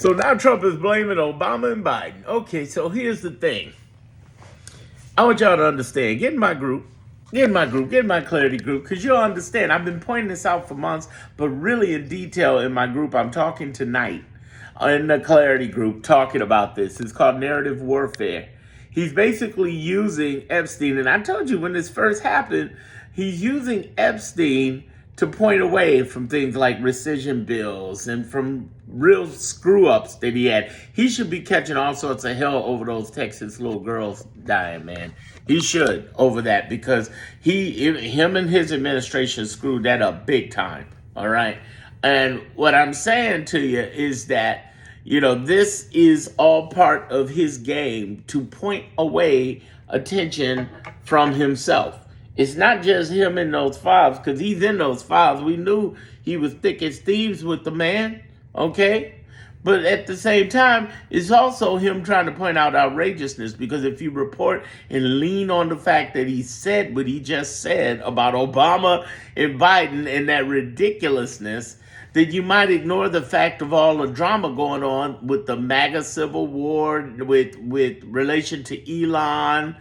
So now Trump is blaming Obama and Biden. Okay, so here's the thing. I want y'all to understand. Get in my group. Get in my clarity group, because you'll understand. I've been pointing this out for months, but really in detail in my group. I'm talking tonight in the clarity group talking about this. It's called narrative warfare. He's basically using Epstein. And I told you when this first happened, he's using Epstein to point away from things like rescission bills and from real screw ups that he had. He should be catching all sorts of hell over those Texas little girls dying, man. He should over that, because him and his administration screwed that up big time. All right. And what I'm saying to you is that, this is all part of his game to point away attention from himself. It's not just him in those files, because he's in those files. We knew he was thick as thieves with the man, okay? But at the same time, it's also him trying to point out outrageousness, because if you report and lean on the fact that he said what he just said about Obama and Biden and that ridiculousness, then you might ignore the fact of all the drama going on with the MAGA civil war, with relation to Elon,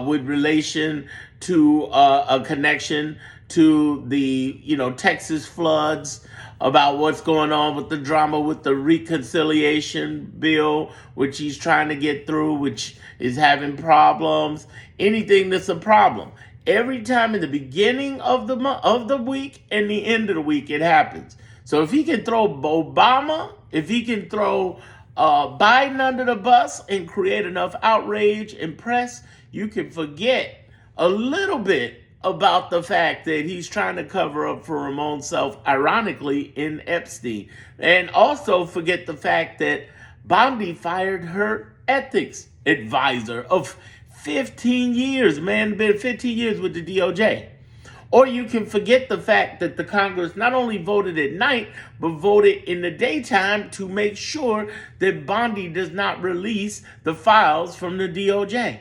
with relation to a connection to the Texas floods, about what's going on with the drama with the reconciliation bill, which he's trying to get through, which is having problems. Anything that's a problem. Every time in the beginning of the week and the end of the week, it happens. So if he can throw Obama, if he can throw Biden under the bus and create enough outrage and press, you can forget a little bit about the fact that he's trying to cover up for Ramon's self, ironically, in Epstein. And also forget the fact that Bondi fired her ethics advisor of 15 years, man, been 15 years with the DOJ. Or you can forget the fact that the Congress not only voted at night, but voted in the daytime to make sure that Bondi does not release the files from the DOJ.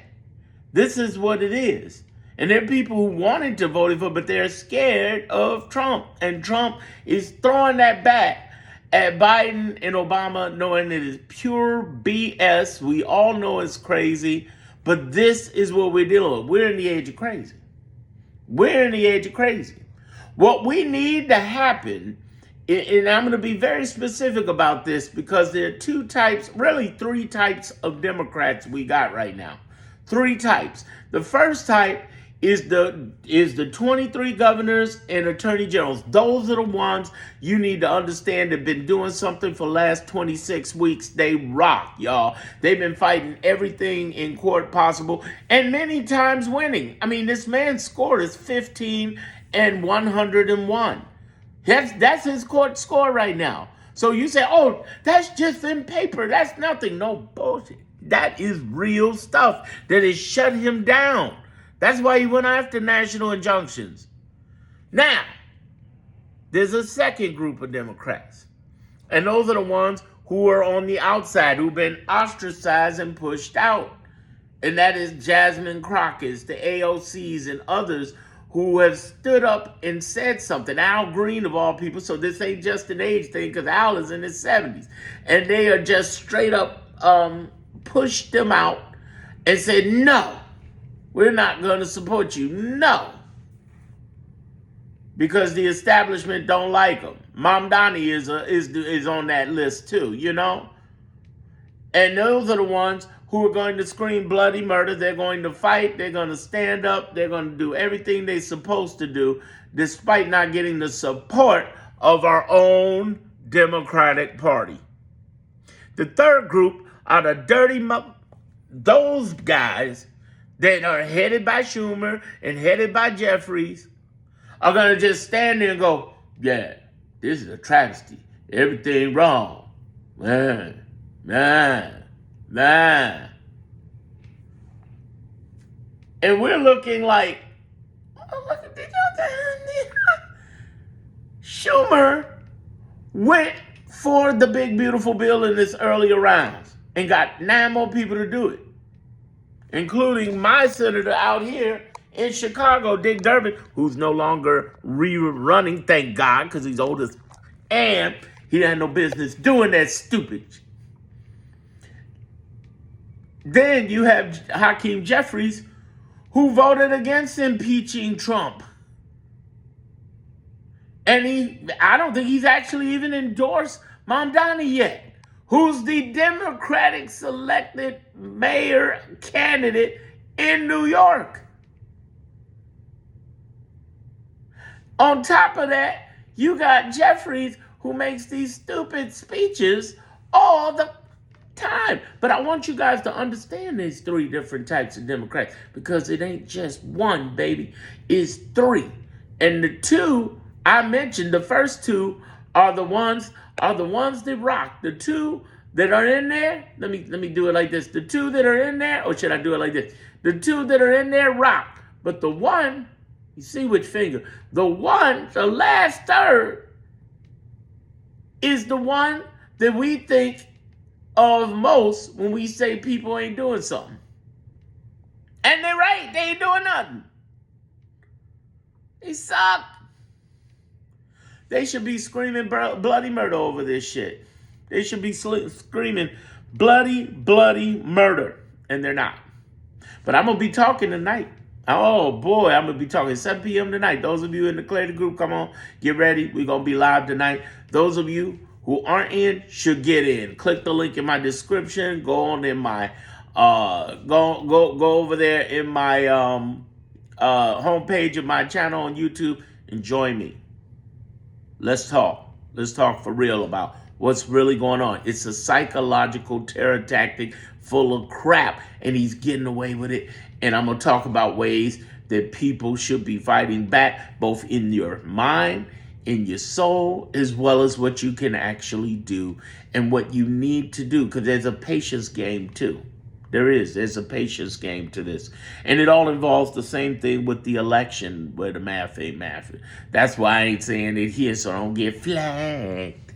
This is what it is. And there are people who wanted to vote for it, but they're scared of Trump. And Trump is throwing that back at Biden and Obama, knowing it is pure BS. We all know it's crazy, but this is what we're dealing with. We're in the age of crazy. We're in the age of crazy. What we need to happen, and I'm going to be very specific about this, because there are two types, really three types of Democrats we got right now. Three types. The first type is the 23 governors and attorney generals. Those are the ones you need to understand have been doing something for the last 26 weeks. They rock, y'all. They've been fighting everything in court possible and many times winning. I mean, this man's score is 15 and 101. That's his court score right now. So you say, oh, that's just in paper. That's nothing. No bullshit. That is real stuff that has shut him down. That's why he went after national injunctions. Now, there's a second group of Democrats. And those are the ones who are on the outside, who've been ostracized and pushed out. And that is Jasmine Crockett's, the AOCs, and others who have stood up and said something. Al Green, of all people, so this ain't just an age thing, because Al is in his 70s. And they are just straight up pushed them out and said, no. We're not going to support you. No. Because the establishment don't like them. Mamdani is on that list too, And those are the ones who are going to scream bloody murder. They're going to fight. They're going to stand up. They're going to do everything they're supposed to do, despite not getting the support of our own Democratic Party. The third group are the those guys that are headed by Schumer and headed by Jeffries, are going to just stand there and go, yeah, this is a travesty. Everything wrong. Man. And we're looking like, oh, look at this. Schumer went for the big, beautiful bill in this earlier rounds and got 9 more people to do it, including my senator out here in Chicago, Dick Durbin, who's no longer rerunning, thank God, because he's old as, and He had no business doing that stupid. Then you have Hakeem Jeffries, who voted against impeaching Trump. And I don't think he's actually even endorsed Mamdani yet, who's the Democratic selected mayor candidate in New York. On top of that, you got Jeffries, who makes these stupid speeches all the time. But I want you guys to understand these three different types of Democrats, because it ain't just one, baby. It's three. And the two I mentioned, the first two are the ones that rock. The two that are in there, let me do it like this. The two that are in there, or should I do it like this? The two that are in there rock. But the one, you see which finger? The one, the last third, is the one that we think of most when we say people ain't doing something. And they're right, they ain't doing nothing. They suck. They should be screaming bloody murder over this shit. They should be screaming bloody, bloody murder. And they're not. But I'm going to be talking tonight. Oh, boy, I'm going to be talking 7 p.m. tonight. Those of you in the Clarity Group, come on, get ready. We're going to be live tonight. Those of you who aren't in should get in. Click the link in my description. Go on in my, go over there in my homepage of my channel on YouTube and join me. Let's talk. Let's talk for real about what's really going on. It's a psychological terror tactic full of crap, and he's getting away with it. And I'm going to talk about ways that people should be fighting back, both in your mind, in your soul, as well as what you can actually do and what you need to do, because there's a patience game too. There's a patience game to this. And it all involves the same thing with the election, where the math ain't math. That's why I ain't saying it here, so I don't get flagged.